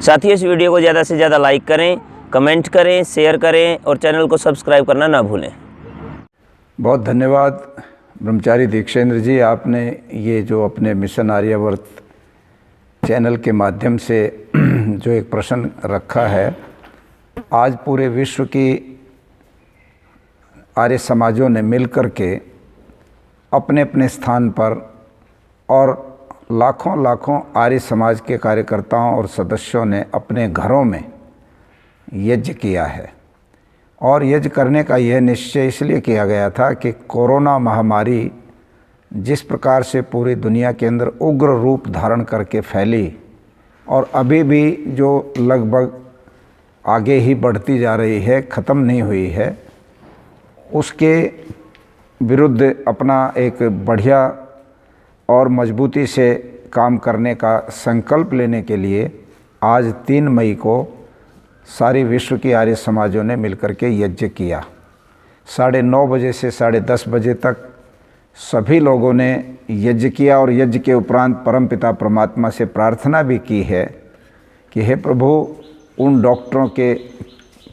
साथ ही इस वीडियो को ज़्यादा से ज़्यादा लाइक करें, कमेंट करें, शेयर करें और चैनल को सब्सक्राइब करना ना भूलें। बहुत धन्यवाद ब्रह्मचारी दीक्षेंद्र जी, आपने ये जो अपने मिशन आर्यावर्त चैनल के माध्यम से जो एक प्रश्न रखा है, आज पूरे विश्व की आर्य समाजों ने मिलकर के अपने अपने स्थान पर और लाखों लाखों आर्य समाज के कार्यकर्ताओं और सदस्यों ने अपने घरों में यज्ञ किया है। और यज्ञ करने का यह निश्चय इसलिए किया गया था कि कोरोना महामारी जिस प्रकार से पूरी दुनिया के अंदर उग्र रूप धारण करके फैली और अभी भी जो लगभग आगे ही बढ़ती जा रही है, ख़त्म नहीं हुई है, उसके विरुद्ध अपना एक बढ़िया और मजबूती से काम करने का संकल्प लेने के लिए आज 3 मई को सारी विश्व की आर्य समाजों ने मिलकर के यज्ञ किया। 9:30 बजे से 10:30 बजे तक सभी लोगों ने यज्ञ किया और यज्ञ के उपरांत परमपिता परमात्मा से प्रार्थना भी की है कि हे प्रभु, उन डॉक्टरों के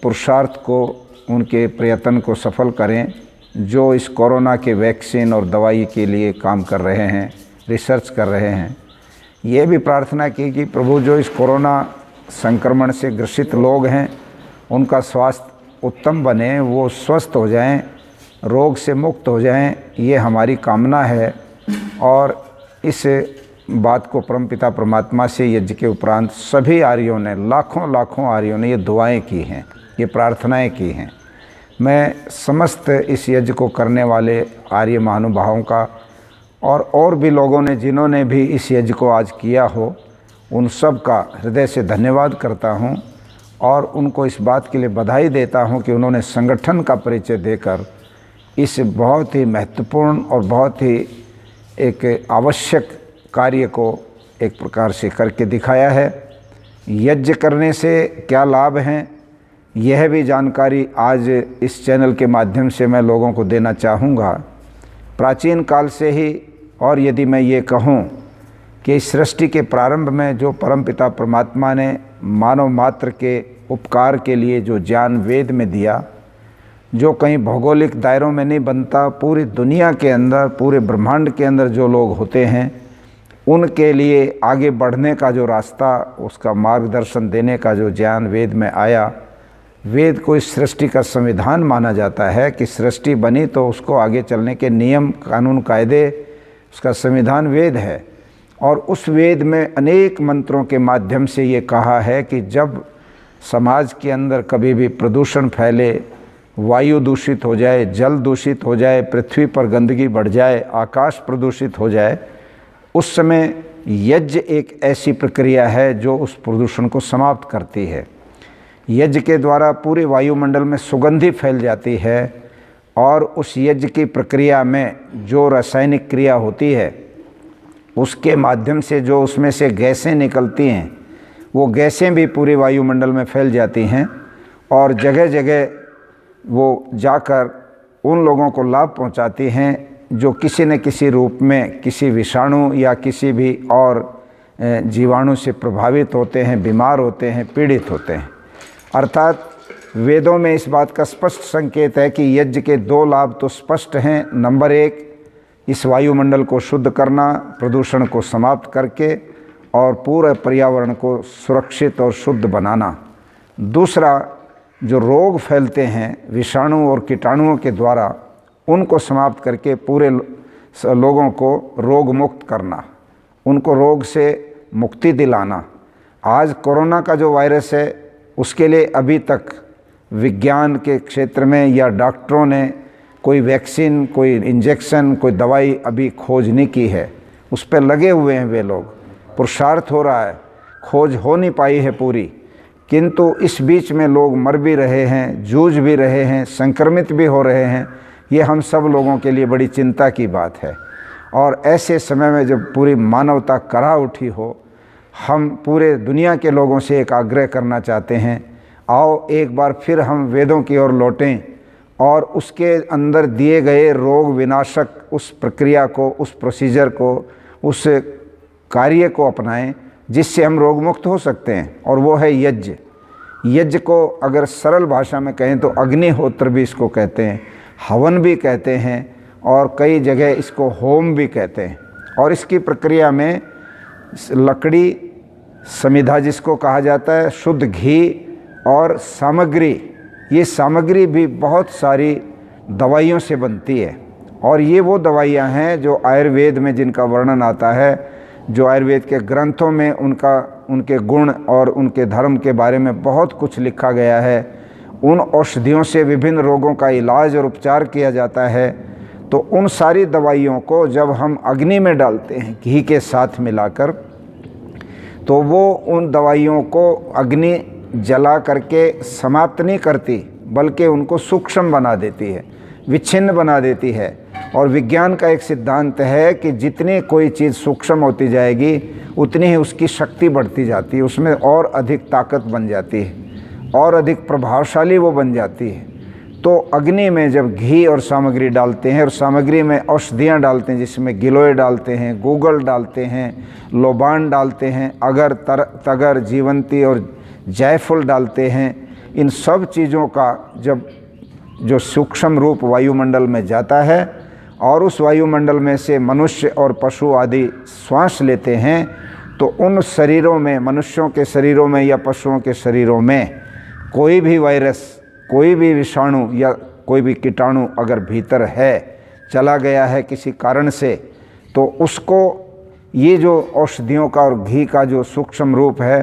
पुरुषार्थ को, उनके प्रयत्न को सफल करें जो इस कोरोना के वैक्सीन और दवाई के लिए काम कर रहे हैं, रिसर्च कर रहे हैं। ये भी प्रार्थना की कि प्रभु, जो इस कोरोना संक्रमण से ग्रसित लोग हैं उनका स्वास्थ्य उत्तम बने, वो स्वस्थ हो जाएं, रोग से मुक्त हो जाएं, ये हमारी कामना है। और इस बात को परमपिता परमात्मा से यज्ञ के उपरांत सभी आर्यों ने, लाखों लाखों आर्यों ने ये दुआएं की हैं, ये प्रार्थनाएं की हैं। मैं समस्त इस यज्ञ को करने वाले आर्य महानुभावों का और भी लोगों ने जिन्होंने भी इस यज्ञ को आज किया हो, उन सब का हृदय से धन्यवाद करता हूं और उनको इस बात के लिए बधाई देता हूं कि उन्होंने संगठन का परिचय देकर इस बहुत ही महत्वपूर्ण और बहुत ही एक आवश्यक कार्य को एक प्रकार से करके दिखाया है। यज्ञ करने से क्या लाभ हैं, यह भी जानकारी आज इस चैनल के माध्यम से मैं लोगों को देना चाहूँगा। प्राचीन काल से ही, और यदि मैं ये कहूँ कि इस सृष्टि के प्रारंभ में जो परमपिता परमात्मा ने मानव मात्र के उपकार के लिए जो ज्ञान वेद में दिया, जो कहीं भौगोलिक दायरों में नहीं बनता, पूरी दुनिया के अंदर, पूरे ब्रह्मांड के अंदर जो लोग होते हैं उनके लिए आगे बढ़ने का जो रास्ता, उसका मार्गदर्शन देने का जो ज्ञान वेद में आया। वेद को इस सृष्टि का संविधान माना जाता है कि सृष्टि बनी तो उसको आगे चलने के नियम, कानून, कायदे, उसका संविधान वेद है। और उस वेद में अनेक मंत्रों के माध्यम से ये कहा है कि जब समाज के अंदर कभी भी प्रदूषण फैले, वायु दूषित हो जाए, जल दूषित हो जाए, पृथ्वी पर गंदगी बढ़ जाए, आकाश प्रदूषित हो जाए, उस समय यज्ञ एक ऐसी प्रक्रिया है जो उस प्रदूषण को समाप्त करती है। यज्ञ के द्वारा पूरे वायुमंडल में सुगंधि फैल जाती है और उस यज्ञ की प्रक्रिया में जो रासायनिक क्रिया होती है उसके माध्यम से जो उसमें से गैसें निकलती हैं, वो गैसें भी पूरे वायुमंडल में फैल जाती हैं और जगह जगह वो जाकर उन लोगों को लाभ पहुंचाती हैं जो किसी न किसी रूप में किसी विषाणु या किसी भी और जीवाणु से प्रभावित होते हैं, बीमार होते हैं, पीड़ित होते हैं। अर्थात वेदों में इस बात का स्पष्ट संकेत है कि यज्ञ के 2 लाभ तो स्पष्ट हैं। नंबर 1, इस वायुमंडल को शुद्ध करना, प्रदूषण को समाप्त करके और पूरे पर्यावरण को सुरक्षित और शुद्ध बनाना। दूसरा, जो रोग फैलते हैं विषाणु और कीटाणुओं के द्वारा, उनको समाप्त करके पूरे लोगों को रोग मुक्त करना, उनको रोग से मुक्ति दिलाना। आज कोरोना का जो वायरस है उसके लिए अभी तक विज्ञान के क्षेत्र में या डॉक्टरों ने कोई वैक्सीन, कोई इंजेक्शन, कोई दवाई अभी खोज नहीं की है। उस पर लगे हुए हैं वे लोग, पुरुषार्थ हो रहा है, खोज हो नहीं पाई है पूरी। किंतु इस बीच में लोग मर भी रहे हैं, जूझ भी रहे हैं, संक्रमित भी हो रहे हैं। ये हम सब लोगों के लिए बड़ी चिंता की बात है। और ऐसे समय में जब पूरी मानवता करा उठी हो, हम पूरे दुनिया के लोगों से एक आग्रह करना चाहते हैं, आओ एक बार फिर हम वेदों की ओर लौटें और उसके अंदर दिए गए रोग विनाशक उस प्रक्रिया को, उस प्रोसीजर को, उस कार्य को अपनाएं जिससे हम रोग मुक्त हो सकते हैं, और वो है यज्ञ। यज्ञ को अगर सरल भाषा में कहें तो अग्निहोत्र भी इसको कहते हैं, हवन भी कहते हैं, और कई जगह इसको होम भी कहते हैं। और इसकी प्रक्रिया में लकड़ी, समिधा जिसको कहा जाता है, शुद्ध घी और सामग्री, ये सामग्री भी बहुत सारी दवाइयों से बनती है। और ये वो दवाइयाँ हैं जो आयुर्वेद में जिनका वर्णन आता है, जो आयुर्वेद के ग्रंथों में उनके गुण और उनके धर्म के बारे में बहुत कुछ लिखा गया है। उन औषधियों से विभिन्न रोगों का इलाज और उपचार किया जाता है। तो उन सारी दवाइयों को जब हम अग्नि में डालते हैं घी के साथ मिलाकर, तो वो उन दवाइयों को अग्नि जला करके समाप्त नहीं करती, बल्कि उनको सूक्ष्म बना देती है, विच्छिन्न बना देती है। और विज्ञान का एक सिद्धांत है कि जितनी कोई चीज़ सूक्ष्म होती जाएगी उतनी ही उसकी शक्ति बढ़ती जाती है, उसमें और अधिक ताकत बन जाती है, और अधिक प्रभावशाली वो बन जाती है। तो अग्नि में जब घी और सामग्री डालते हैं, और सामग्री में औषधियाँ डालते हैं, जिसमें गिलोय डालते हैं, गूगल डालते हैं, लोबान डालते हैं, अगर तगर, जीवंती और जायफल डालते हैं, इन सब चीज़ों का जब जो सूक्ष्म रूप वायुमंडल में जाता है और उस वायुमंडल में से मनुष्य और पशु आदि श्वास लेते हैं, तो उन शरीरों में, मनुष्यों के शरीरों में या पशुओं के शरीरों में कोई भी वायरस, कोई भी विषाणु या कोई भी कीटाणु अगर भीतर है, चला गया है किसी कारण से, तो उसको ये जो औषधियों का और घी का जो सूक्ष्म रूप है,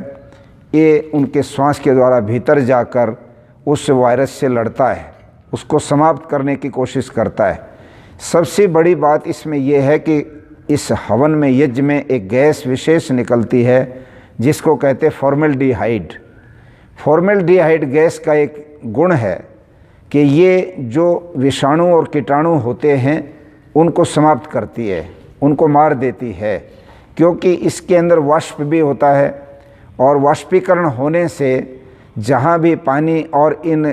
ये उनके श्वास के द्वारा भीतर जाकर उस वायरस से लड़ता है, उसको समाप्त करने की कोशिश करता है। सबसे बड़ी बात इसमें यह है कि इस हवन में, यज्ञ में एक गैस विशेष निकलती है जिसको कहते हैं फॉर्मेल्डिहाइड। फॉर्मेल्डिहाइड गैस का एक गुण है कि ये जो विषाणु और कीटाणु होते हैं उनको समाप्त करती है, उनको मार देती है, क्योंकि इसके अंदर वाष्प भी होता है, और वाष्पीकरण होने से जहाँ भी पानी और इन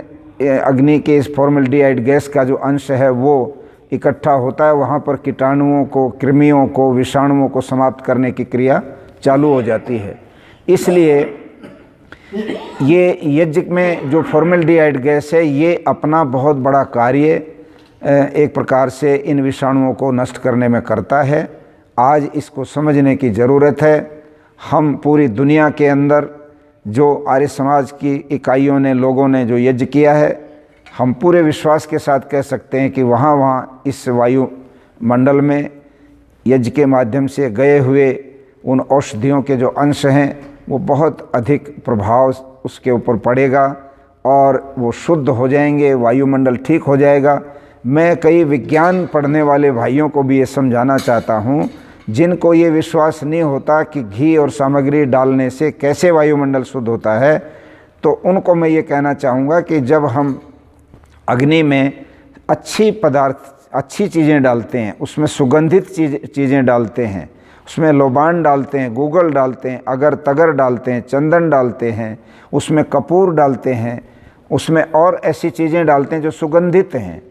अग्नि के इस फॉर्मेल्डिहाइड गैस का जो अंश है वो इकट्ठा होता है, वहाँ पर कीटाणुओं को, कृमियों को, विषाणुओं को समाप्त करने की क्रिया चालू हो जाती है। इसलिए ये यज्ञ में जो फॉर्मेल्डिहाइड गैस है, ये अपना बहुत बड़ा कार्य एक प्रकार से इन विषाणुओं को नष्ट करने में करता है। आज इसको समझने की ज़रूरत है। हम पूरी दुनिया के अंदर जो आर्य समाज की इकाइयों ने, लोगों ने जो यज्ञ किया है, हम पूरे विश्वास के साथ कह सकते हैं कि वहाँ इस वायुमंडल में यज्ञ के माध्यम से गए हुए उन औषधियों के जो अंश हैं वो बहुत अधिक प्रभाव उसके ऊपर पड़ेगा और वो शुद्ध हो जाएंगे, वायुमंडल ठीक हो जाएगा। मैं कई विज्ञान पढ़ने वाले भाइयों को भी ये समझाना चाहता हूँ जिनको ये विश्वास नहीं होता कि घी और सामग्री डालने से कैसे वायुमंडल शुद्ध होता है, तो उनको मैं ये कहना चाहूँगा कि जब हम अग्नि में अच्छी पदार्थ, अच्छी चीज़ें डालते हैं, उसमें सुगंधित चीज़ें डालते हैं, उसमें लोबान डालते हैं, गूगल डालते हैं, अगर तगर डालते हैं, चंदन डालते हैं, उसमें कपूर डालते हैं, उसमें और ऐसी चीज़ें डालते हैं जो सुगंधित हैं,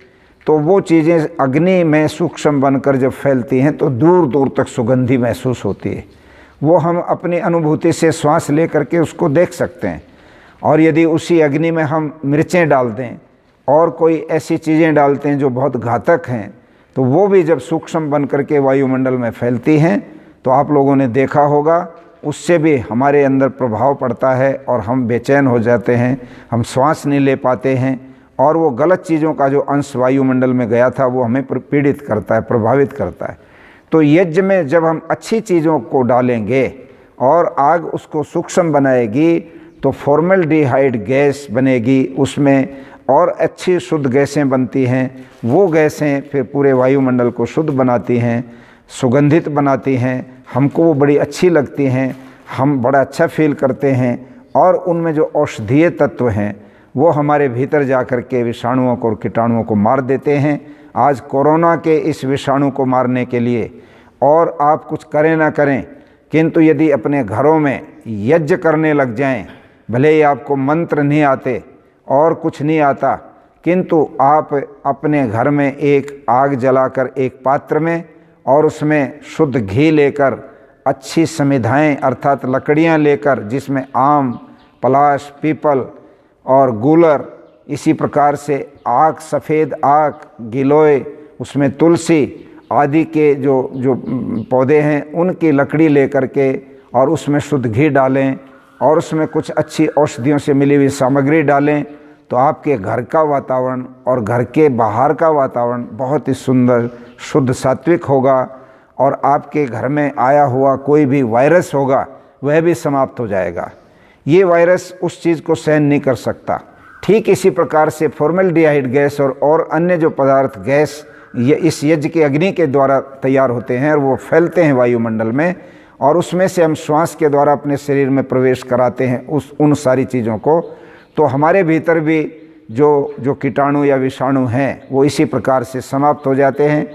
तो वो चीज़ें अग्नि में सूक्ष्म बनकर जब फैलती हैं तो दूर दूर तक सुगंधी महसूस होती है। वो हम अपनी अनुभूति से श्वास ले करके उसको देख सकते हैं। और यदि उसी अग्नि में हम मिर्चें डाल दें और कोई ऐसी चीज़ें डालते हैं जो बहुत घातक हैं, तो वो भी जब सूक्ष्म बन करके वायुमंडल में फैलती हैं तो आप लोगों ने देखा होगा उससे भी हमारे अंदर प्रभाव पड़ता है और हम बेचैन हो जाते हैं, हम श्वास नहीं ले पाते हैं, और वो गलत चीज़ों का जो अंश वायुमंडल में गया था वो हमें पीड़ित करता है, प्रभावित करता है। तो यज्ञ में जब हम अच्छी चीज़ों को डालेंगे और आग उसको सूक्ष्म बनाएगी तो फॉर्मेल्डिहाइड गैस बनेगी, उसमें और अच्छी शुद्ध गैसें बनती हैं। वो गैसें फिर पूरे वायुमंडल को शुद्ध बनाती हैं, सुगंधित बनाती हैं, हमको वो बड़ी अच्छी लगती हैं, हम बड़ा अच्छा फील करते हैं, और उनमें जो औषधीय तत्व हैं वो हमारे भीतर जा कर के विषाणुओं को और कीटाणुओं को मार देते हैं। आज कोरोना के इस विषाणु को मारने के लिए और आप कुछ करें ना करें, किंतु यदि अपने घरों में यज्ञ करने लग जाएं, भले ही आपको मंत्र नहीं आते और कुछ नहीं आता, किंतु आप अपने घर में एक आग जलाकर एक पात्र में और उसमें शुद्ध घी लेकर अच्छी समिधाएँ अर्थात लकड़ियाँ लेकर, जिसमें आम, पलाश, पीपल और गूलर, इसी प्रकार से आक, सफ़ेद आक, गिलोय, उसमें तुलसी आदि के जो पौधे हैं उनकी लकड़ी लेकर के और उसमें शुद्ध घी डालें और उसमें कुछ अच्छी औषधियों से मिली हुई सामग्री डालें, तो आपके घर का वातावरण और घर के बाहर का वातावरण बहुत ही सुंदर, शुद्ध, सात्विक होगा और आपके घर में आया हुआ कोई भी वायरस होगा वह भी समाप्त हो जाएगा। ये वायरस उस चीज़ को सहन नहीं कर सकता। ठीक इसी प्रकार से फॉर्मल्डिहाइड गैस और अन्य जो पदार्थ गैस ये इस यज्ञ की अग्नि के द्वारा तैयार होते हैं और वो फैलते हैं वायुमंडल में, और उसमें से हम श्वास के द्वारा अपने शरीर में प्रवेश कराते हैं उन सारी चीज़ों को, तो हमारे भीतर भी जो कीटाणु या विषाणु हैं वो इसी प्रकार से समाप्त हो जाते हैं।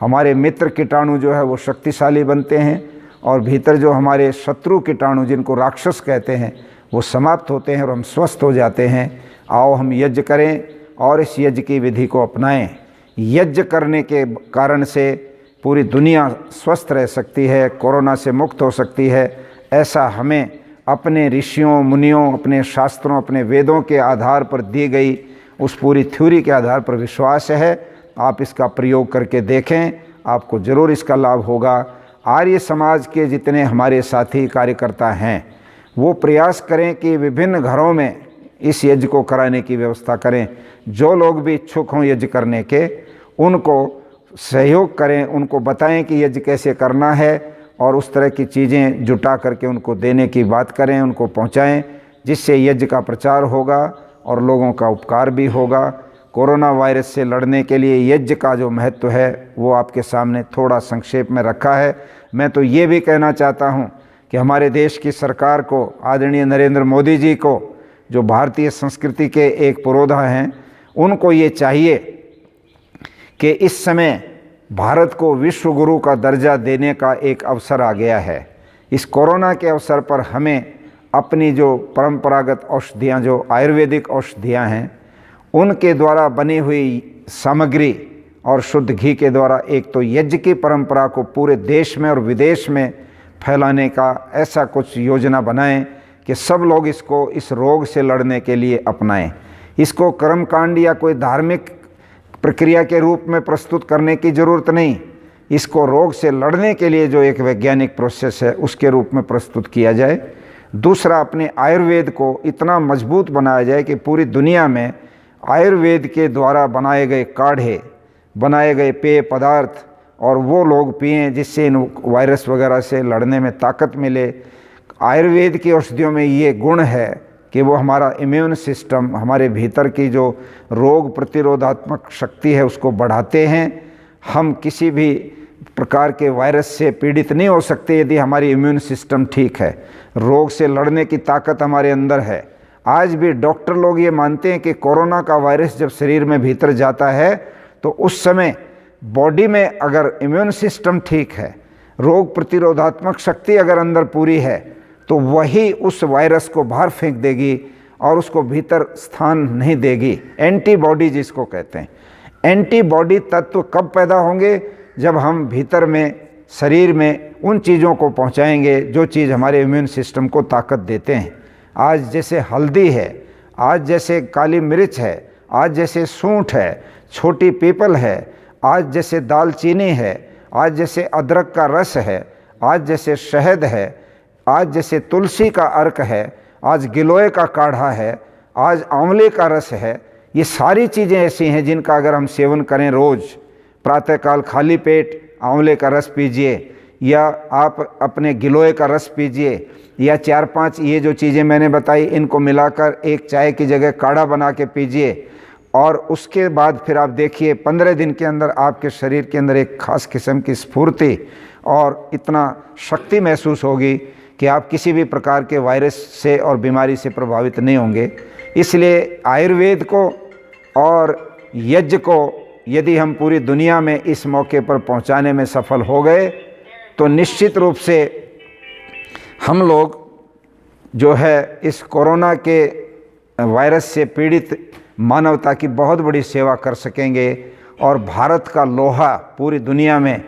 हमारे मित्र कीटाणु जो है वो शक्तिशाली बनते हैं और भीतर जो हमारे शत्रु कीटाणु जिनको राक्षस कहते हैं वो समाप्त होते हैं और हम स्वस्थ हो जाते हैं। आओ हम यज्ञ करें और इस यज्ञ की विधि को अपनाएं। यज्ञ करने के कारण से पूरी दुनिया स्वस्थ रह सकती है, कोरोना से मुक्त हो सकती है। ऐसा हमें अपने ऋषियों, मुनियों, अपने शास्त्रों, अपने वेदों के आधार पर दी गई उस पूरी थ्योरी के आधार पर विश्वास है। आप इसका प्रयोग करके देखें, आपको ज़रूर इसका लाभ होगा। आर्य समाज के जितने हमारे साथी कार्यकर्ता हैं वो प्रयास करें कि विभिन्न घरों में इस यज्ञ को कराने की व्यवस्था करें। जो लोग भी इच्छुक हों यज्ञ करने के, उनको सहयोग करें, उनको बताएं कि यज्ञ कैसे करना है और उस तरह की चीज़ें जुटा करके उनको देने की बात करें, उनको पहुंचाएं, जिससे यज्ञ का प्रचार होगा और लोगों का उपकार भी होगा। कोरोना वायरस से लड़ने के लिए यज्ञ का जो महत्व है वो आपके सामने थोड़ा संक्षेप में रखा है। मैं तो ये भी कहना चाहता हूँ कि हमारे देश की सरकार को, आदरणीय नरेंद्र मोदी जी को, जो भारतीय संस्कृति के एक पुरोधा हैं, उनको ये चाहिए कि इस समय भारत को विश्व गुरु का दर्जा देने का एक अवसर आ गया है। इस कोरोना के अवसर पर हमें अपनी जो परंपरागत औषधियाँ, जो आयुर्वेदिक औषधियाँ हैं, उनके द्वारा बनी हुई सामग्री और शुद्ध घी के द्वारा एक तो यज्ञ की परंपरा को पूरे देश में और विदेश में फैलाने का ऐसा कुछ योजना बनाएं कि सब लोग इसको इस रोग से लड़ने के लिए अपनाएं। इसको कर्मकांड या कोई धार्मिक प्रक्रिया के रूप में प्रस्तुत करने की ज़रूरत नहीं, इसको रोग से लड़ने के लिए जो एक वैज्ञानिक प्रोसेस है उसके रूप में प्रस्तुत किया जाए। दूसरा, अपने आयुर्वेद को इतना मजबूत बनाया जाए कि पूरी दुनिया में आयुर्वेद के द्वारा बनाए गए काढ़े, बनाए गए पेय पदार्थ और वो लोग पिएं जिससे इन वायरस वगैरह से लड़ने में ताकत मिले। आयुर्वेद की औषधियों में ये गुण है कि वो हमारा इम्यून सिस्टम, हमारे भीतर की जो रोग प्रतिरोधात्मक शक्ति है उसको बढ़ाते हैं। हम किसी भी प्रकार के वायरस से पीड़ित नहीं हो सकते यदि हमारी इम्यून सिस्टम ठीक है। रोग से लड़ने की ताकत हमारे अंदर है। आज भी डॉक्टर लोग ये मानते हैं कि कोरोना का वायरस जब शरीर में भीतर जाता है तो उस समय बॉडी में अगर इम्यून सिस्टम ठीक है, रोग प्रतिरोधात्मक शक्ति अगर अंदर पूरी है, तो वही उस वायरस को बाहर फेंक देगी और उसको भीतर स्थान नहीं देगी। एंटीबॉडी जिसको कहते हैं, एंटीबॉडी तत्व कब पैदा होंगे? जब हम भीतर में, शरीर में उन चीज़ों को पहुंचाएंगे जो चीज़ हमारे इम्यून सिस्टम को ताकत देते हैं। आज जैसे हल्दी है, आज जैसे काली मिर्च है, आज जैसे सूंठ है, छोटी पीपल है, आज जैसे दालचीनी है, आज जैसे अदरक का रस है, आज जैसे शहद है, आज जैसे तुलसी का अर्क है, आज गिलोय का काढ़ा है, आज आंवले का रस है। ये सारी चीज़ें ऐसी हैं जिनका अगर हम सेवन करें रोज़, प्रातःकाल खाली पेट आंवले का रस पीजिए या आप अपने गिलोय का रस पीजिए या 4-5 ये जो चीज़ें मैंने बताई इनको मिलाकर एक चाय की जगह काढ़ा बना के पीजिए और उसके बाद फिर आप देखिए 15 दिन के अंदर आपके शरीर के अंदर एक खास किस्म की स्फूर्ति और इतना शक्ति महसूस होगी कि आप किसी भी प्रकार के वायरस से और बीमारी से प्रभावित नहीं होंगे। इसलिए आयुर्वेद को और यज्ञ को यदि हम पूरी दुनिया में इस मौके पर पहुंचाने में सफल हो गए तो निश्चित रूप से हम लोग जो है इस कोरोना के वायरस से पीड़ित मानवता की बहुत बड़ी सेवा कर सकेंगे और भारत का लोहा पूरी दुनिया में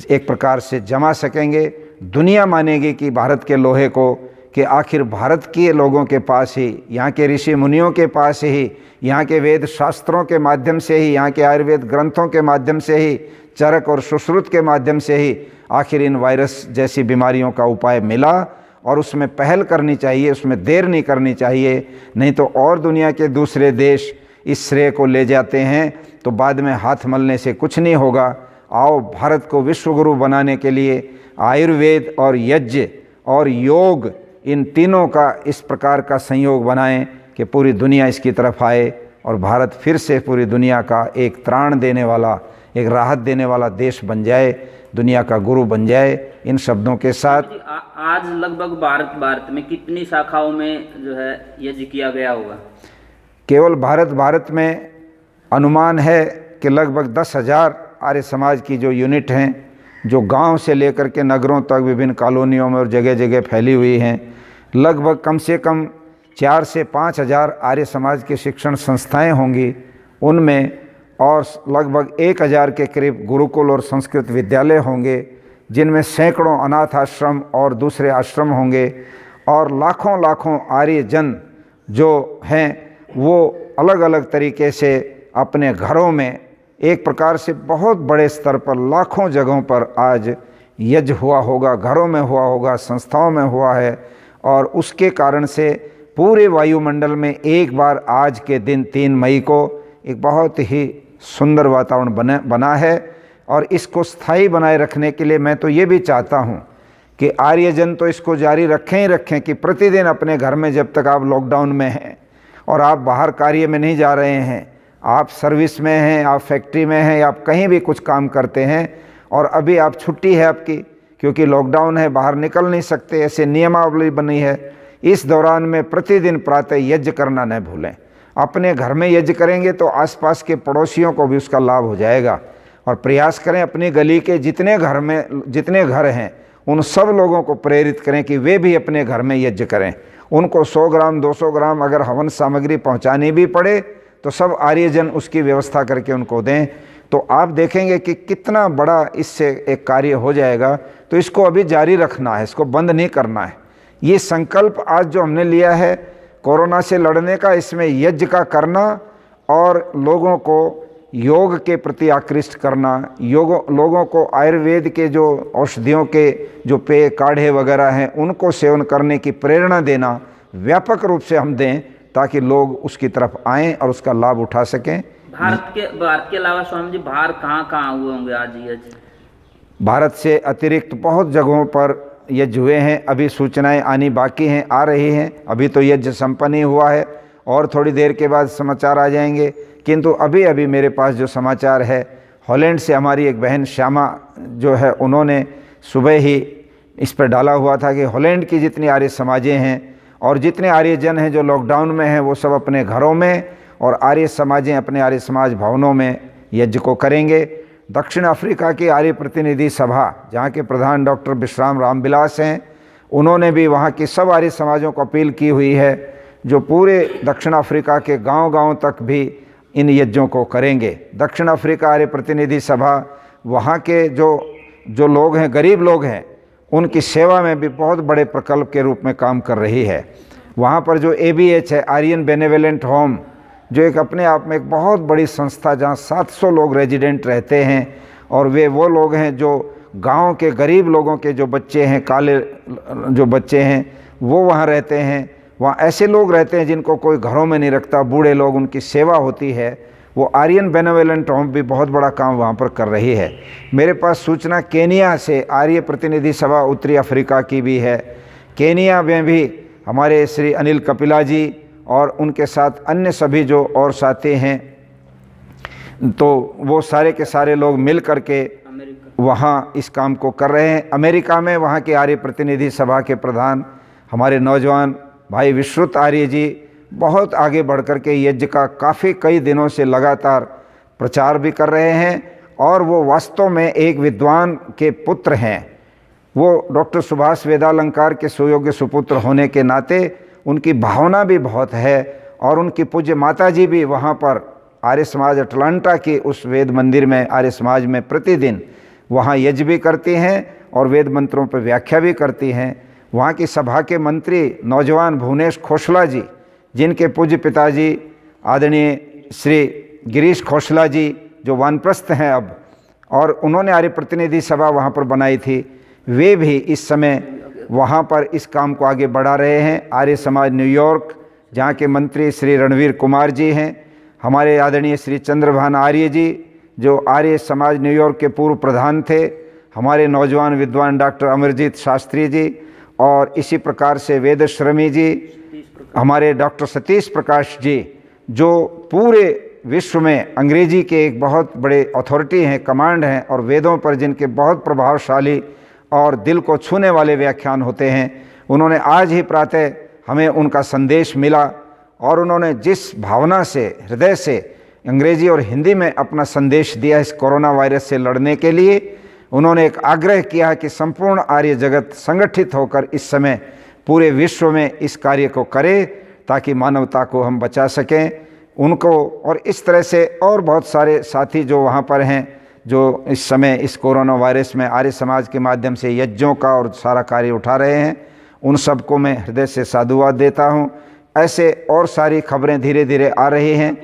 एक प्रकार से जमा सकेंगे दुनिया मानेगी कि भारत के लोहे को, कि आखिर भारत के लोगों के पास ही, यहाँ के ऋषि मुनियों के पास ही, यहाँ के वेद शास्त्रों के माध्यम से ही, यहाँ के आयुर्वेद ग्रंथों के माध्यम से ही, चरक और सुश्रुत के माध्यम से ही आखिर इन वायरस जैसी बीमारियों का उपाय मिला। और उसमें पहल करनी चाहिए, उसमें देर नहीं करनी चाहिए, नहीं तो और दुनिया के दूसरे देश इस श्रेय को ले जाते हैं तो बाद में हाथ मलने से कुछ नहीं होगा। आओ भारत को विश्वगुरु बनाने के लिए आयुर्वेद और यज्ञ और योग, इन तीनों का इस प्रकार का संयोग बनाएं कि पूरी दुनिया इसकी तरफ आए और भारत फिर से पूरी दुनिया का एक त्राण देने वाला, एक राहत देने वाला देश बन जाए, दुनिया का गुरु बन जाए। इन शब्दों के साथ आज लगभग भारत में कितनी शाखाओं में जो है यज्ञ किया गया होगा? केवल भारत में अनुमान है कि लगभग 10,000 आर्य समाज की जो यूनिट हैं, जो गांव से लेकर के नगरों तक विभिन्न कॉलोनियों में और जगह जगह फैली हुई हैं, लगभग कम से कम 4 से 5,000 आर्य समाज के शिक्षण संस्थाएं होंगी उनमें, और लगभग 1,000 के करीब गुरुकुल और संस्कृत विद्यालय होंगे, जिनमें सैकड़ों अनाथ आश्रम और दूसरे आश्रम होंगे, और लाखों लाखों आर्य जन जो हैं वो अलग अलग तरीके से अपने घरों में एक प्रकार से बहुत बड़े स्तर पर लाखों जगहों पर आज यज्ञ हुआ होगा, घरों में हुआ होगा, संस्थाओं में हुआ है। और उसके कारण से पूरे वायुमंडल में एक बार आज के दिन 3 मई को एक बहुत ही सुंदर वातावरण बना है। और इसको स्थायी बनाए रखने के लिए मैं तो ये भी चाहता हूँ कि आर्यजन तो इसको जारी रखें ही रखें कि प्रतिदिन अपने घर में, जब तक आप लॉकडाउन में हैं और आप बाहर कार्य में नहीं जा रहे हैं, आप सर्विस में हैं, आप फैक्ट्री में हैं, आप कहीं भी कुछ काम करते हैं और अभी आप छुट्टी है आपकी क्योंकि लॉकडाउन है, बाहर निकल नहीं सकते, ऐसे नियमावली बनी है, इस दौरान में प्रतिदिन प्रातः यज्ञ करना न भूलें। अपने घर में यज्ञ करेंगे तो आसपास के पड़ोसियों को भी उसका लाभ हो जाएगा। और प्रयास करें अपनी गली के जितने घर हैं उन सब लोगों को प्रेरित करें कि वे भी अपने घर में यज्ञ करें। उनको 100 ग्राम 200 ग्राम अगर हवन सामग्री पहुंचानी भी पड़े तो सब आर्यजन उसकी व्यवस्था करके उनको दें। तो आप देखेंगे कि कितना बड़ा इससे एक कार्य हो जाएगा। तो इसको अभी जारी रखना है, इसको बंद नहीं करना है। ये संकल्प आज जो हमने लिया है कोरोना से लड़ने का, इसमें यज्ञ का करना और लोगों को योग के प्रति आकृष्ट करना, लोगों को आयुर्वेद के जो औषधियों के जो पेय काढ़े वगैरह हैं उनको सेवन करने की प्रेरणा देना व्यापक रूप से हम दें ताकि लोग उसकी तरफ आएं और उसका लाभ उठा सकें। भारत के अलावा स्वामी जी बाहर कहाँ हुए होंगे आज यज्ञ? भारत से अतिरिक्त बहुत जगहों पर यज्ञ हुए हैं, अभी सूचनाएं आनी बाकी हैं, आ रही हैं। अभी तो यज्ञ संपन्न ही हुआ है और थोड़ी देर के बाद समाचार आ जाएंगे। किंतु अभी मेरे पास जो समाचार है, हॉलैंड से हमारी एक बहन श्यामा जो है उन्होंने सुबह ही इस पर डाला हुआ था कि हॉलैंड की जितनी आर्य समाजें हैं और जितने आर्यजन हैं जो लॉकडाउन में हैं वो सब अपने घरों में और आर्य समाजें अपने आर्य समाज भवनों में यज्ञ को करेंगे। दक्षिण अफ्रीका की आर्य प्रतिनिधि सभा, जहाँ के प्रधान डॉक्टर विश्राम रामविलास हैं, उन्होंने भी वहाँ की सब आर्य समाजों को अपील की हुई है जो पूरे दक्षिण अफ्रीका के गांव-गांव तक भी इन यज्ञों को करेंगे। दक्षिण अफ्रीका आर्य प्रतिनिधि सभा वहाँ के जो लोग हैं, गरीब लोग हैं, उनकी सेवा में भी बहुत बड़े प्रकल्प के रूप में काम कर रही है। वहाँ पर जो ABH है, आर्यन बेनेवलेंट होम, जो एक अपने आप में एक बहुत बड़ी संस्था जहाँ 700 लोग रेजिडेंट रहते हैं और वे वो लोग हैं जो गांव के गरीब लोगों के जो बच्चे हैं, काले जो बच्चे हैं वो वहाँ रहते हैं। वहाँ ऐसे लोग रहते हैं जिनको कोई घरों में नहीं रखता, बूढ़े लोग, उनकी सेवा होती है। वो आर्यन बेनेवलेंट होम भी बहुत बड़ा काम वहाँ पर कर रही है। मेरे पास सूचना केनिया से आर्य प्रतिनिधि सभा उत्तरी अफ्रीका की भी है। केनिया में भी हमारे श्री अनिल कपिला जी और उनके साथ अन्य सभी जो और साथी हैं, तो वो सारे के सारे लोग मिल करके वहाँ इस काम को कर रहे हैं। अमेरिका में वहाँ के आर्य प्रतिनिधि सभा के प्रधान हमारे नौजवान भाई विश्रुत आर्य जी बहुत आगे बढ़ कर के यज्ञ का कई दिनों से लगातार प्रचार भी कर रहे हैं और वो वास्तव में एक विद्वान के पुत्र हैं। वो डॉक्टर सुभाष वेदालंकार के सुयोग्य सुपुत्र होने के नाते उनकी भावना भी बहुत है और उनकी पूज्य माता जी भी वहाँ पर आर्य समाज अटलांटा के उस वेद मंदिर में आर्य समाज में प्रतिदिन वहाँ यज्ञ भी करती हैं और वेद मंत्रों पर व्याख्या भी करती हैं। वहाँ की सभा के मंत्री नौजवान भुवनेश खोसला जी, जिनके पूज्य पिताजी आदरणीय श्री गिरीश खोसला जी जो वानप्रस्थ हैं अब, और उन्होंने आर्य प्रतिनिधि सभा वहाँ पर बनाई थी, वे भी इस समय वहाँ पर इस काम को आगे बढ़ा रहे हैं। आर्य समाज न्यूयॉर्क, जहाँ के मंत्री श्री रणवीर कुमार जी हैं, हमारे आदरणीय श्री चंद्रभान आर्य जी जो आर्य समाज न्यूयॉर्क के पूर्व प्रधान थे, हमारे नौजवान विद्वान डॉक्टर अमरजीत शास्त्री जी, और इसी प्रकार से वेदश्रमी जी, हमारे डॉक्टर सतीश प्रकाश जी जो पूरे विश्व में अंग्रेजी के एक बहुत बड़े अथॉरिटी हैं, कमांड हैं, और वेदों पर जिनके बहुत प्रभावशाली और दिल को छूने वाले व्याख्यान होते हैं। उन्होंने आज ही प्रातः हमें उनका संदेश मिला, और उन्होंने जिस भावना से, हृदय से अंग्रेजी और हिंदी में अपना संदेश दिया इस कोरोना वायरस से लड़ने के लिए, उन्होंने एक आग्रह किया कि संपूर्ण आर्य जगत संगठित होकर इस समय पूरे विश्व में इस कार्य को करे ताकि मानवता को हम बचा सकें उनको। और इस तरह से और बहुत सारे साथी जो वहाँ पर हैं, जो इस समय इस कोरोना वायरस में आर्य समाज के माध्यम से यज्ञों का और सारा कार्य उठा रहे हैं, उन सबको मैं हृदय से साधुवाद देता हूँ। ऐसे और सारी खबरें धीरे धीरे आ रही हैं।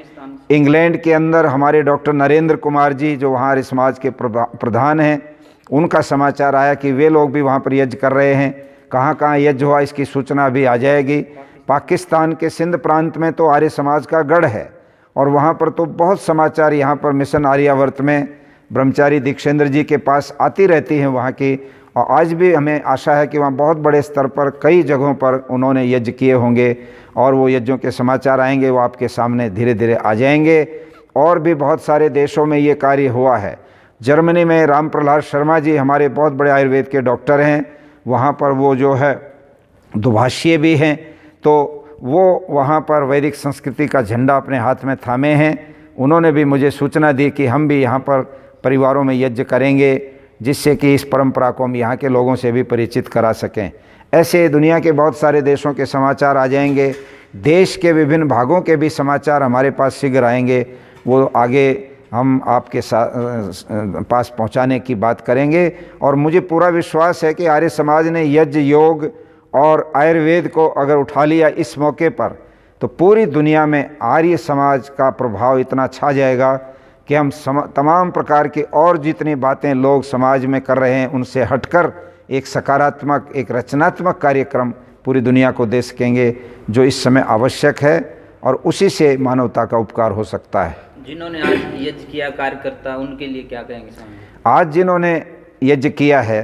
इंग्लैंड के अंदर हमारे डॉक्टर नरेंद्र कुमार जी जो वहाँ आर्य समाज के प्रधान हैं, उनका समाचार आया कि वे लोग भी वहाँ पर यज्ञ कर रहे हैं। कहाँ कहाँ यज्ञ हुआ इसकी सूचना भी आ जाएगी। पाकिस्तान के सिंध प्रांत में तो आर्य समाज का गढ़ है, और वहाँ पर तो बहुत समाचार यहाँ पर मिशन आर्यावर्त में ब्रह्मचारी दीक्षेंद्र जी के पास आती रहती हैं वहाँ की, और आज भी हमें आशा है कि वहाँ बहुत बड़े स्तर पर कई जगहों पर उन्होंने यज्ञ किए होंगे, और वो यज्ञों के समाचार आएंगे, वो आपके सामने धीरे धीरे आ जाएंगे। और भी बहुत सारे देशों में ये कार्य हुआ है। जर्मनी में राम प्रहलाद शर्मा जी हमारे बहुत बड़े आयुर्वेद के डॉक्टर हैं, वहाँ पर वो जो है दुभाषीय भी हैं, तो वो वहाँ पर वैदिक संस्कृति का झंडा अपने हाथ में थामे हैं। उन्होंने भी मुझे सूचना दी कि हम भी यहाँ पर परिवारों में यज्ञ करेंगे, जिससे कि इस परंपरा को हम यहाँ के लोगों से भी परिचित करा सकें। ऐसे दुनिया के बहुत सारे देशों के समाचार आ जाएंगे, देश के विभिन्न भागों के भी समाचार हमारे पास शीघ्र आएंगे, वो आगे हम आपके पास पहुंचाने की बात करेंगे। और मुझे पूरा विश्वास है कि आर्य समाज ने यज्ञ, योग और आयुर्वेद को अगर उठा लिया इस मौके पर, तो पूरी दुनिया में आर्य समाज का प्रभाव इतना छा जाएगा कि हम तमाम प्रकार की और जितनी बातें लोग समाज में कर रहे हैं उनसे हटकर एक सकारात्मक, एक रचनात्मक कार्यक्रम पूरी दुनिया को दे सकेंगे, जो इस समय आवश्यक है, और उसी से मानवता का उपकार हो सकता है। जिन्होंने आज यज्ञ किया कार्यकर्ता, उनके लिए क्या कहेंगे स्वामी? आज जिन्होंने यज्ञ किया है,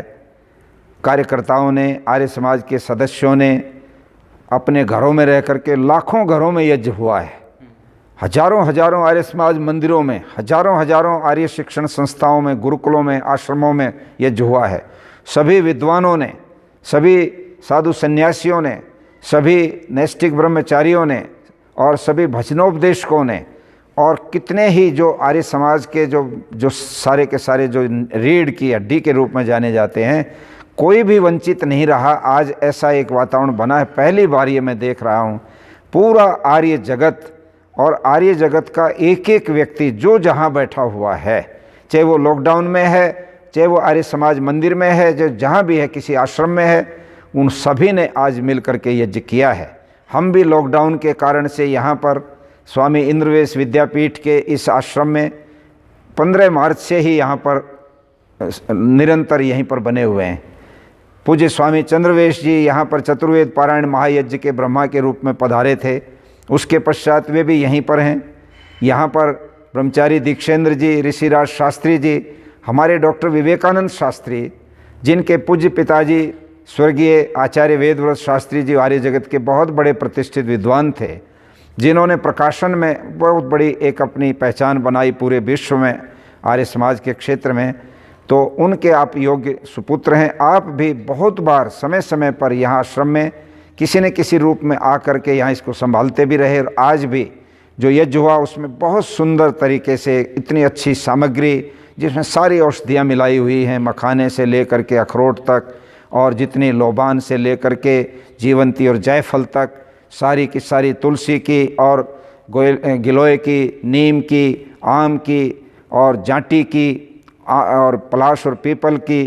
कार्यकर्ताओं ने, आर्य समाज के सदस्यों ने अपने घरों में रह करके, लाखों घरों में यज्ञ हुआ है, हजारों हजारों आर्य समाज मंदिरों में, हजारों हजारों आर्य शिक्षण संस्थाओं में, गुरुकुलों में, आश्रमों में यज्ञ हुआ है। सभी विद्वानों ने, सभी साधु सन्यासियों ने, सभी नैष्ठिक ब्रह्मचारियों ने, और सभी भजनोपदेशकों ने, और कितने ही जो आर्य समाज के जो सारे के सारे जो रीढ़ की हड्डी के रूप में जाने जाते हैं, कोई भी वंचित नहीं रहा। आज ऐसा एक वातावरण बना है, पहली बार ये मैं देख रहा हूँ। पूरा आर्य जगत और आर्य जगत का एक एक व्यक्ति जो जहाँ बैठा हुआ है, चाहे वो लॉकडाउन में है, चाहे वो आर्य समाज मंदिर में है, जो जहाँ भी है, किसी आश्रम में है, उन सभी ने आज मिल करके यज्ञ किया है। हम भी लॉकडाउन के कारण से यहाँ पर स्वामी इंद्रवेश विद्यापीठ के इस आश्रम में 15 मार्च से ही यहाँ पर निरंतर यहीं पर बने हुए हैं। पूज्य स्वामी चंद्रवेश जी यहाँ पर चतुर्वेद पारायण महायज्ञ के ब्रह्मा के रूप में पधारे थे, उसके पश्चात वे भी यहीं पर हैं। यहाँ पर ब्रह्मचारी दीक्षेंद्र जी, ऋषिराज शास्त्री जी, हमारे डॉक्टर विवेकानंद शास्त्री, जिनके पूज्य पिताजी स्वर्गीय आचार्य वेदव्रत शास्त्री जी आर्य जगत के बहुत बड़े प्रतिष्ठित विद्वान थे, जिन्होंने प्रकाशन में बहुत बड़ी एक अपनी पहचान बनाई पूरे विश्व में आर्य समाज के क्षेत्र में, तो उनके आप योग्य सुपुत्र हैं। आप भी बहुत बार समय समय पर यहाँ आश्रम में किसी न किसी रूप में आकर के यहाँ इसको संभालते भी रहे, और आज भी जो यज्ञ हुआ उसमें बहुत सुंदर तरीके से इतनी अच्छी सामग्री, जिसमें सारी औषधियाँ मिलाई हुई हैं, मखाने से लेकर के अखरोट तक, और जितनी लोबान से लेकर के जीवंती और जायफल तक, सारी की सारी, तुलसी की और गिलोय की, नीम की, आम की और जांटी की, और पलाश और पीपल की,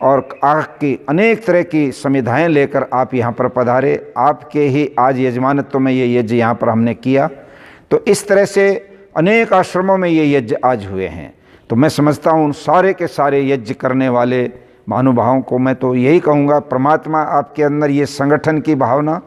और आग की अनेक तरह की संविधाएं लेकर आप यहाँ पर पधारे। आपके ही आज यजमानत्व में ये यज्ञ यहाँ पर हमने किया। तो इस तरह से अनेक आश्रमों में ये यज्ञ आज हुए हैं। तो मैं समझता हूँ उन सारे के सारे यज्ञ करने वाले महानुभावों को मैं तो यही कहूँगा, परमात्मा आपके अंदर ये संगठन की भावना,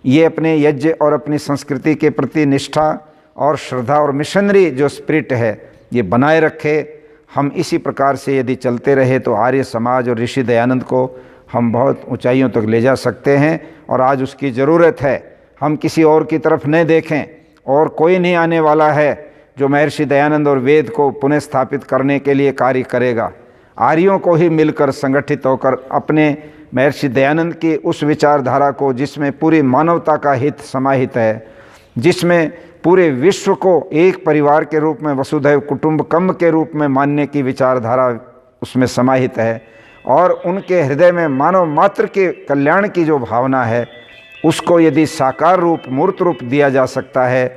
ये अपने यज्ञ और अपनी संस्कृति के प्रति निष्ठा और श्रद्धा और मिशनरी जो स्पिरिट है ये बनाए रखे। हम इसी प्रकार से यदि चलते रहे तो आर्य समाज और ऋषि दयानंद को हम बहुत ऊंचाइयों तक ले जा सकते हैं। और आज उसकी ज़रूरत है। हम किसी और की तरफ न देखें, और कोई नहीं आने वाला है जो महर्षि दयानंद और वेद को पुनः स्थापित करने के लिए कार्य करेगा। आर्यों को ही मिलकर संगठित होकर अपने महर्षि दयानंद की उस विचारधारा को, जिसमें पूरी मानवता का हित समाहित है, जिसमें पूरे विश्व को एक परिवार के रूप में वसुधैव कुटुंबकम के रूप में मानने की विचारधारा उसमें समाहित है, और उनके हृदय में मानव मात्र के कल्याण की जो भावना है उसको यदि साकार रूप, मूर्त रूप दिया जा सकता है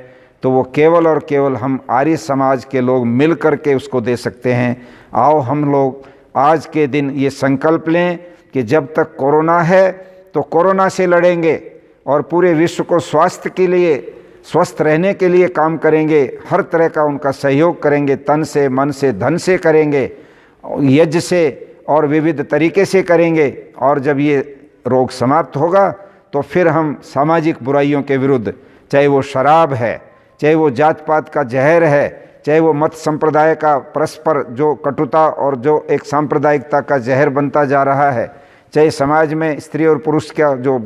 तो वो केवल और केवल हम आर्य समाज के लोग मिल कर के उसको दे सकते हैं। आओ हम लोग आज के दिन ये संकल्प लें कि जब तक कोरोना है तो कोरोना से लड़ेंगे और पूरे विश्व को स्वास्थ्य के लिए, स्वस्थ रहने के लिए काम करेंगे। हर तरह का उनका सहयोग करेंगे, तन से, मन से, धन से करेंगे, यज्ञ से और विविध तरीके से करेंगे। और जब ये रोग समाप्त होगा तो फिर हम सामाजिक बुराइयों के विरुद्ध, चाहे वो शराब है, चाहे वो जात पात का जहर है, चाहे वो मत संप्रदाय का परस्पर जो कटुता और जो एक सांप्रदायिकता का जहर बनता जा रहा है, चाहे समाज में स्त्री और पुरुष का जो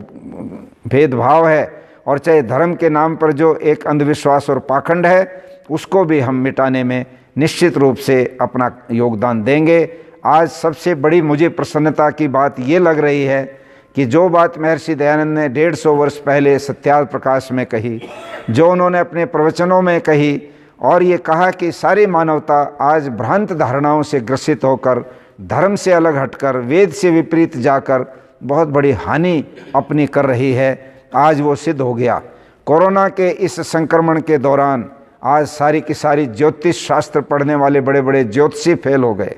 भेदभाव है, और चाहे धर्म के नाम पर जो एक अंधविश्वास और पाखंड है, उसको भी हम मिटाने में निश्चित रूप से अपना योगदान देंगे। आज सबसे बड़ी मुझे प्रसन्नता की बात ये लग रही है कि जो बात महर्षि दयानंद ने 150 वर्ष पहले सत्यार्थ प्रकाश में कही, जो उन्होंने अपने प्रवचनों में कही, और ये कहा कि सारी मानवता आज भ्रांत धारणाओं से ग्रसित होकर, धर्म से अलग हटकर, वेद से विपरीत जाकर बहुत बड़ी हानि अपनी कर रही है, आज वो सिद्ध हो गया। कोरोना के इस संक्रमण के दौरान आज सारी की सारी ज्योतिष शास्त्र पढ़ने वाले बड़े बड़े ज्योतिषी फेल हो गए।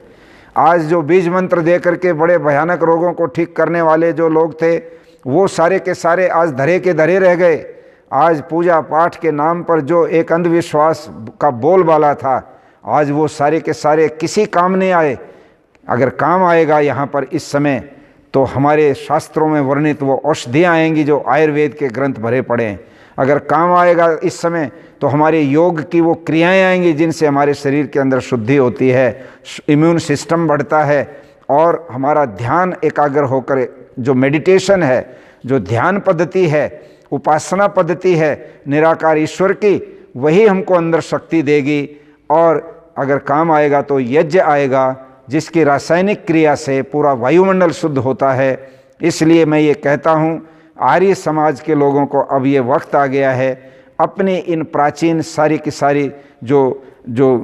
आज जो बीज मंत्र दे करके बड़े भयानक रोगों को ठीक करने वाले जो लोग थे, वो सारे के सारे आज धरे के धरे रह गए। आज पूजा पाठ के नाम पर जो एक अंधविश्वास का बोलबाला था, आज वो सारे के सारे किसी काम नहीं आए। अगर काम आएगा यहाँ पर इस समय तो हमारे शास्त्रों में वर्णित वो औषधियाँ आएंगी जो आयुर्वेद के ग्रंथ भरे पड़े हैं। अगर काम आएगा इस समय तो हमारे योग की वो क्रियाएं आएंगी जिनसे हमारे शरीर के अंदर शुद्धि होती है, इम्यून सिस्टम बढ़ता है, और हमारा ध्यान एकाग्र होकर जो मेडिटेशन है, जो ध्यान पद्धति है, उपासना पद्धति है निराकार ईश्वर की, वही हमको अंदर शक्ति देगी। और अगर काम आएगा तो यज्ञ आएगा, जिसकी रासायनिक क्रिया से पूरा वायुमंडल शुद्ध होता है। इसलिए मैं ये कहता हूँ आर्य समाज के लोगों को अब ये वक्त आ गया है अपनी इन प्राचीन सारी की सारी जो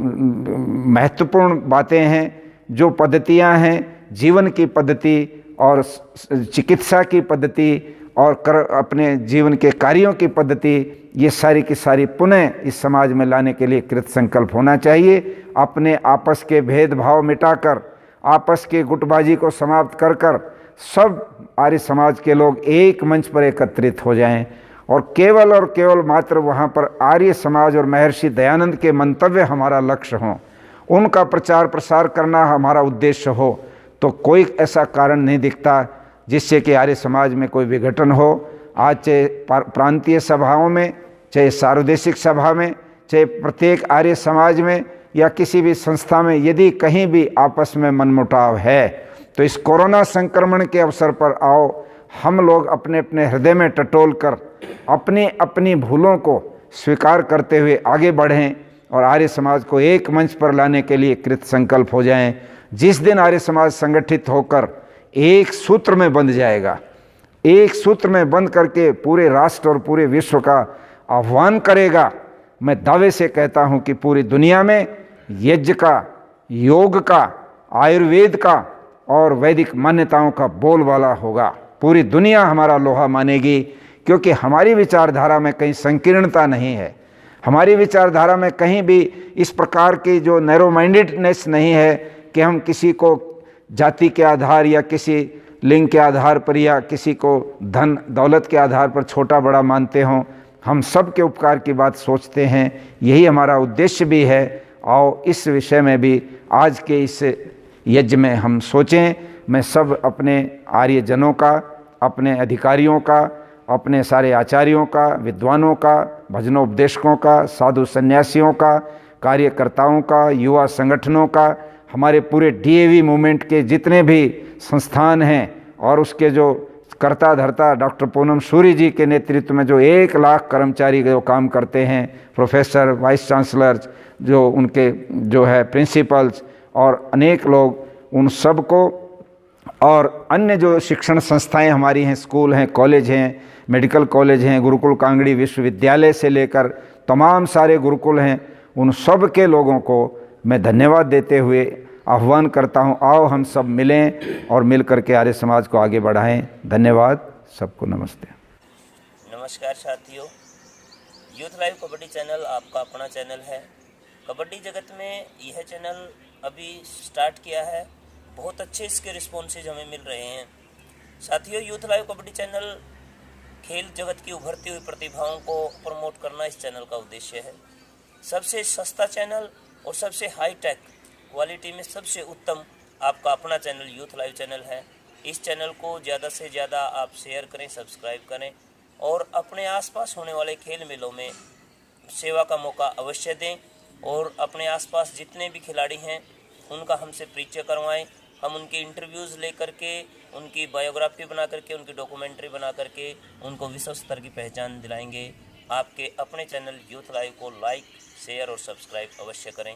महत्वपूर्ण बातें हैं, जो पद्धतियां हैं, जीवन की पद्धति और चिकित्सा की पद्धति और अपने जीवन के कार्यों की पद्धति, ये सारी की सारी पुनः इस समाज में लाने के लिए कृत संकल्प होना चाहिए। अपने आपस के भेदभाव मिटाकर, आपस के गुटबाजी को समाप्त कर कर सब आर्य समाज के लोग एक मंच पर एकत्रित हो जाएं और केवल मात्र वहाँ पर आर्य समाज और महर्षि दयानंद के मंतव्य हमारा लक्ष्य हों, उनका प्रचार प्रसार करना हमारा उद्देश्य हो, तो कोई ऐसा कारण नहीं दिखता जिससे कि आर्य समाज में कोई विघटन हो। आज चाहे प्रांतीय सभाओं में, चाहे सार्वदेशिक सभा में, चाहे प्रत्येक आर्य समाज में या किसी भी संस्था में यदि कहीं भी आपस में मनमुटाव है तो इस कोरोना संक्रमण के अवसर पर आओ हम लोग अपने अपने हृदय में टटोल कर अपनी अपनी भूलों को स्वीकार करते हुए आगे बढ़ें और आर्य समाज को एक मंच पर लाने के लिए कृत संकल्प हो जाएं। जिस दिन आर्य समाज संगठित होकर एक सूत्र में बंध जाएगा, एक सूत्र में बंध करके पूरे राष्ट्र और पूरे विश्व का आह्वान करेगा, मैं दावे से कहता हूं कि पूरी दुनिया में यज्ञ का, योग का, आयुर्वेद का और वैदिक मान्यताओं का बोलबाला होगा। पूरी दुनिया हमारा लोहा मानेगी, क्योंकि हमारी विचारधारा में कहीं संकीर्णता नहीं है, हमारी विचारधारा में कहीं भी इस प्रकार की जो नैरो माइंडेडनेस नहीं है कि हम किसी को जाति के आधार या किसी लिंग के आधार पर या किसी को धन दौलत के आधार पर छोटा बड़ा मानते हों। हम सब के उपकार की बात सोचते हैं, यही हमारा उद्देश्य भी है। और इस विषय में भी आज के इस यज्ञ में हम सोचें। मैं सब अपने आर्यजनों का, अपने अधिकारियों का, अपने सारे आचार्यों का, विद्वानों का, भजनोपदेशकों का, साधु सन्यासियों का, कार्यकर्ताओं का, युवा संगठनों का, हमारे पूरे डीएवी मूवमेंट के जितने भी संस्थान हैं और उसके जो कर्ता धर्ता डॉक्टर पूनम सूरी जी के नेतृत्व में जो 1 लाख कर्मचारी जो काम करते हैं, प्रोफेसर, वाइस चांसलर, जो उनके जो है प्रिंसिपल्स और अनेक लोग, उन सब को, और अन्य जो शिक्षण संस्थाएं हमारी हैं, स्कूल हैं, कॉलेज हैं, मेडिकल कॉलेज हैं, गुरुकुल कांगड़ी विश्वविद्यालय से लेकर तमाम सारे गुरुकुल हैं, उन सब के लोगों को मैं धन्यवाद देते हुए आह्वान करता हूं, आओ हम सब मिलें और मिल करके आर्य समाज को आगे बढ़ाएं। धन्यवाद, सबको नमस्ते। नमस्कार साथियों, यूथ लाइव कबड्डी चैनल आपका अपना चैनल है। कबड्डी जगत में यह चैनल अभी स्टार्ट किया है, बहुत अच्छे इसके रिस्पॉन्सेज हमें मिल रहे हैं। साथियों, यूथ लाइव कबड्डी चैनल खेल जगत की उभरती हुई प्रतिभाओं को प्रमोट करना इस चैनल का उद्देश्य है। सबसे सस्ता चैनल और सबसे हाई टेक क्वालिटी में सबसे उत्तम आपका अपना चैनल यूथ लाइव चैनल है। इस चैनल को ज़्यादा से ज़्यादा आप शेयर करें, सब्सक्राइब करें और अपने आसपास होने वाले खेल मेलों में सेवा का मौका अवश्य दें और अपने आसपास जितने भी खिलाड़ी हैं उनका हमसे परिचय करवाएं। हम उनके इंटरव्यूज़ ले करके, उनकी बायोग्राफी बना करके, उनकी डॉक्यूमेंट्री बना करके उनको विश्व स्तर की पहचान दिलाएंगे। आपके अपने चैनल यूथ लाइव को लाइक, शेयर और सब्सक्राइब अवश्य करें।